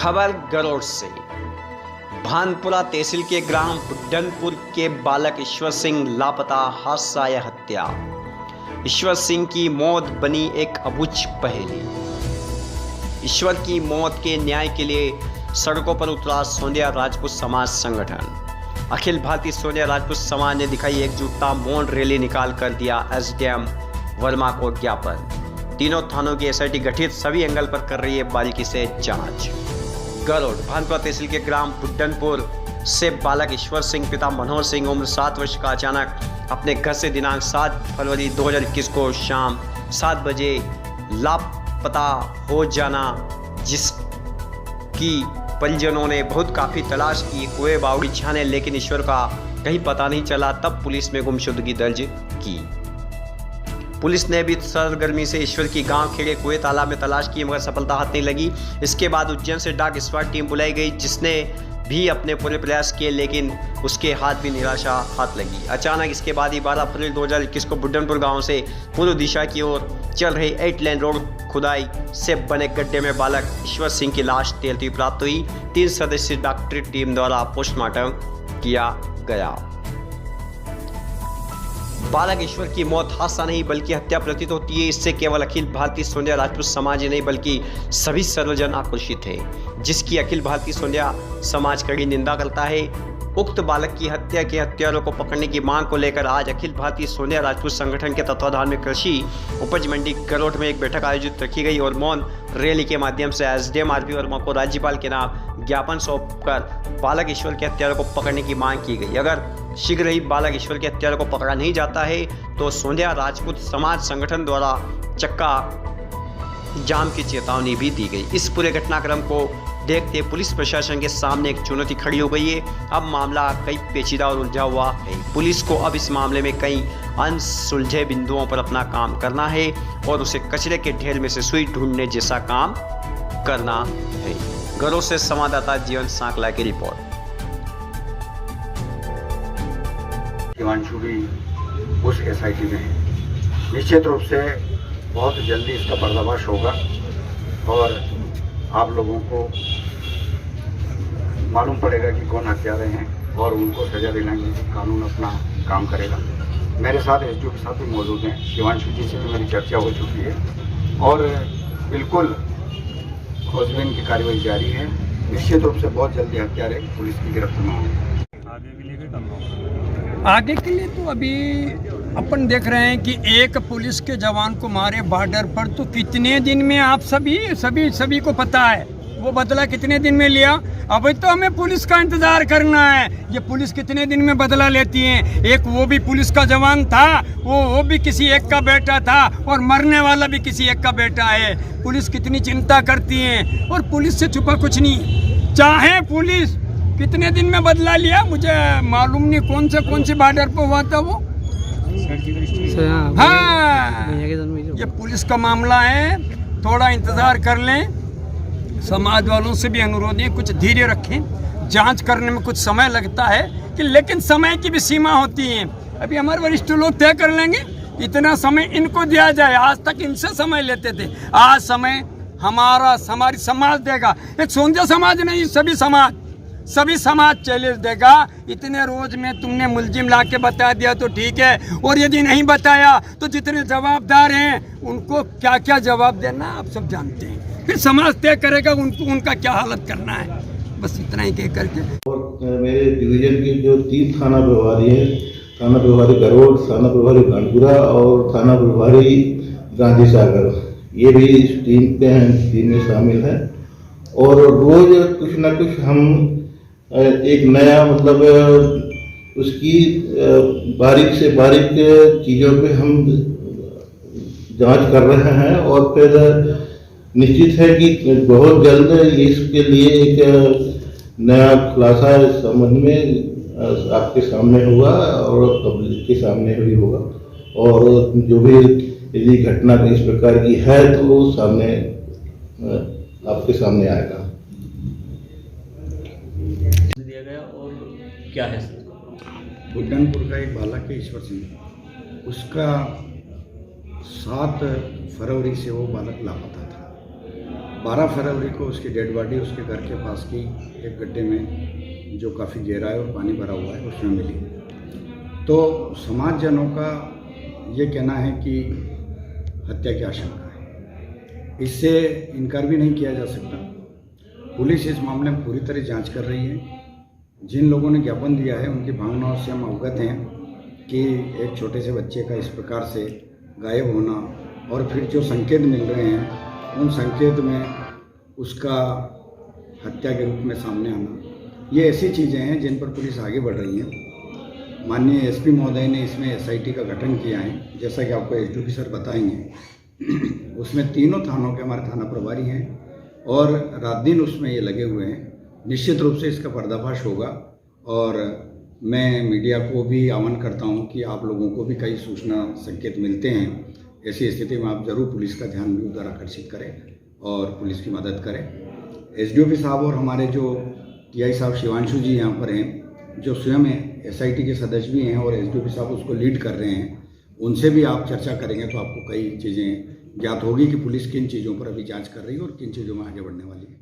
खबर गरोड़ से। भानपुरा तहसील के ग्राम बुड्ढनपुर के बालक ईश्वर सिंह लापता, हादसा या हत्या। ईश्वर सिंह की मौत बनी एक अबूझ पहेली। ईश्वर की मौत के न्याय के लिए सड़कों पर उतरा सोंदिया राजपूत समाज संगठन। अखिल भारतीय सोंदिया राजपूत समाज ने दिखाई एकजुटता, मौन रैली निकाल कर दिया एसडीएम वर्मा को ज्ञापन। तीनों थानों की एसआईटी गठित, सभी एंगल पर कर रही है बारीकी से जांच। गरोड़ भानपुरा तहसील के ग्राम बुड्ढनपुर से बालक ईश्वर सिंह पिता मनोहर सिंह उम्र 7 वर्ष का अचानक अपने घर से दिनांक 7 फरवरी 2021 को शाम 7 बजे लापता हो जाना, जिसकी परिजनों ने बहुत काफ़ी तलाश की, कुएं बावड़ी छाने, लेकिन ईश्वर का कहीं पता नहीं चला। तब पुलिस में गुमशुदगी दर्ज की। पुलिस ने भी सरगर्मी से ईश्वर की गांव खेड़े कुएं तालाब में तलाश की, मगर सफलता हाथ नहीं लगी। इसके बाद उज्जैन से डाक स्क्वाड टीम बुलाई गई, जिसने भी अपने पूरे प्रयास किए, लेकिन उसके हाथ भी निराशा हाथ लगी। अचानक इसके बाद ही 12 अप्रैल 2021 को बुड्ढनपुर गांव से पूर्व दिशा की ओर चल रही 8 लेन रोड खुदाई से बने गड्ढे में बालक ईश्वर सिंह की लाश तैरती प्राप्त हुई। 3 सदस्यीय डॉक्टरी टीम द्वारा पोस्टमार्टम किया गया। बालक ईश्वर की मौत हादसा नहीं बल्कि हत्या प्रतीत होती है। इससे केवल अखिल भारतीय सोंदिया राजपूत समाज ही नहीं बल्कि सभी सर्वजन आक्रोशित है, जिसकी अखिल भारतीय सोंदिया समाज कड़ी निंदा करता है। उक्त बालक की हत्या के हत्यारों को पकड़ने की मांग को लेकर आज अखिल भारतीय सोंदिया राजपूत संगठन के तत्वाधान में कृषि उपज मंडी गरोड़ में एक बैठक आयोजित रखी गई और मौन रैली के माध्यम से एसडीएम आरपी वर्मा को राज्यपाल के नाम ज्ञापन सौंपकर बालक ईश्वर के हत्यारों को पकड़ने की मांग की गई। अगर शीघ्र ही बालक ईश्वर के हत्यारों को पकड़ा नहीं जाता है तो सोंदिया राजपूत समाज संगठन द्वारा चक्का जाम की चेतावनी भी दी गई। इस पूरे घटनाक्रम को देखते पुलिस प्रशासन के सामने एक चुनौती खड़ी हो गई है। अब मामला कई पेचीदा और उलझा हुआ है। पुलिस को अब इस मामले में कई अनसुलझे बिंदुओं पर अपना काम करना है और उसे कचरे के ढेर में से सुई ढूंढने जैसा काम करना है। गरोड़ से संवाददाता जीवन सांकला की रिपोर्ट। हिमांशु भी उस एसआईटी में है। निश्चित रूप से बहुत जल्दी इसका पर्दाफाश होगा और आप लोगों को मालूम पड़ेगा कि कौन हत्यारे हैं और उनको सजा दिलाएंगे। कानून अपना काम करेगा। मेरे साथ एसडीओ के साथ भी मौजूद हैं। हिमांशु जी से भी मेरी चर्चा हो चुकी है और बिल्कुल खोजबीन की कार्रवाई जारी है। निश्चित रूप से बहुत जल्दी हत्यारे पुलिस की गिरफ्त में होंगे। आगे के लिए तो अभी अपन देख रहे हैं कि एक पुलिस के जवान को मारे बॉर्डर पर, तो कितने दिन में आप सभी को पता है वो बदला कितने दिन में लिया। अभी तो हमें पुलिस का इंतजार करना है, ये पुलिस कितने दिन में बदला लेती है। एक वो भी पुलिस का जवान था, वो भी किसी एक का बेटा था और मरने वाला भी किसी एक का बेटा है। पुलिस कितनी चिंता करती है और पुलिस से छुपा कुछ नहीं। चाहे पुलिस कितने दिन में बदला लिया मुझे मालूम नहीं, कौन से बॉर्डर पर हुआ था वो। हाँ, ये पुलिस का मामला है, थोड़ा इंतजार कर लें। समाज वालों से भी अनुरोध है कुछ धैर्य रखें। जांच करने में कुछ समय लगता है कि, लेकिन समय की भी सीमा होती है। अभी हमारे वरिष्ठ लोग तय कर लेंगे इतना समय इनको दिया जाए। आज तक इनसे समय लेते थे, आज समय हमारी समाज देगा। एक सोंदिया समाज नहीं, सभी समाज चैलेंज देगा। इतने रोज में तुमने मुलजिम ला के बता दिया तो ठीक है, और यदि नहीं बताया तो जितने जवाबदार हैं उनको क्या क्या जवाब देना आप सब जानते हैं। फिर समाज तय करेगा उनका क्या हालत करना है। बस इतना ही कह करके। और मेरे डिवीजन के जो 3 थाना प्रभारी हैं, थाना प्रभारी गरोड़, थाना प्रभारी भानपुरा और थाना प्रभारी गांधी सागर, ये भी इस टीम में शामिल है। और रोज कुछ ना कुछ हम एक नया उसकी बारीक से बारीक चीज़ों पे हम जांच कर रहे हैं और फिर निश्चित है कि बहुत जल्द इसके लिए एक नया खुलासा इस संबंध में आपके सामने होगा और पब्लिक के सामने भी होगा। और जो भी यदि घटना इस प्रकार की है तो वो सामने आपके सामने आएगा। दिया गया और क्या है? बुड्ढनपुर का एक बालक है ईश्वर सिंह, उसका 7 फरवरी से वो बालक लापता था। 12 फरवरी को उसकी डेड बॉडी उसके घर के पास की एक गड्ढे में, जो काफ़ी गहरा है और पानी भरा हुआ है, उसमें मिली। तो समाजजनों का ये कहना है कि हत्या की आशंका है, इससे इनकार भी नहीं किया जा सकता। पुलिस इस मामले में पूरी तरह जांच कर रही है। जिन लोगों ने ज्ञापन दिया है उनकी भावनाओं से हम अवगत हैं कि एक छोटे से बच्चे का इस प्रकार से गायब होना और फिर जो संकेत मिल रहे हैं उन संकेत में उसका हत्या के रूप में सामने आना, ये ऐसी चीज़ें हैं जिन पर पुलिस आगे बढ़ रही है। माननीय एसपी महोदय ने इसमें SIT का गठन किया है, जैसा कि आपको SDPO सर बताएंगे। उसमें तीनों थानों के हमारे थाना प्रभारी हैं और रात दिन उसमें ये लगे हुए हैं। निश्चित रूप से इसका पर्दाफाश होगा और मैं मीडिया को भी आह्वान करता हूं कि आप लोगों को भी कई सूचना संकेत मिलते हैं, ऐसी स्थिति में आप ज़रूर पुलिस का ध्यान भी उधर आकर्षित करें और पुलिस की मदद करें। SDPO साहब और हमारे जो TI साहब शिवांशु जी यहाँ पर हैं, जो स्वयं SIT के सदस्य भी हैं और SDPO साहब उसको लीड कर रहे हैं, उनसे भी आप चर्चा करेंगे तो आपको कई चीज़ें ज्ञात होगी कि पुलिस किन चीज़ों पर अभी जांच कर रही है और किन चीज़ों में आगे बढ़ने वाली है।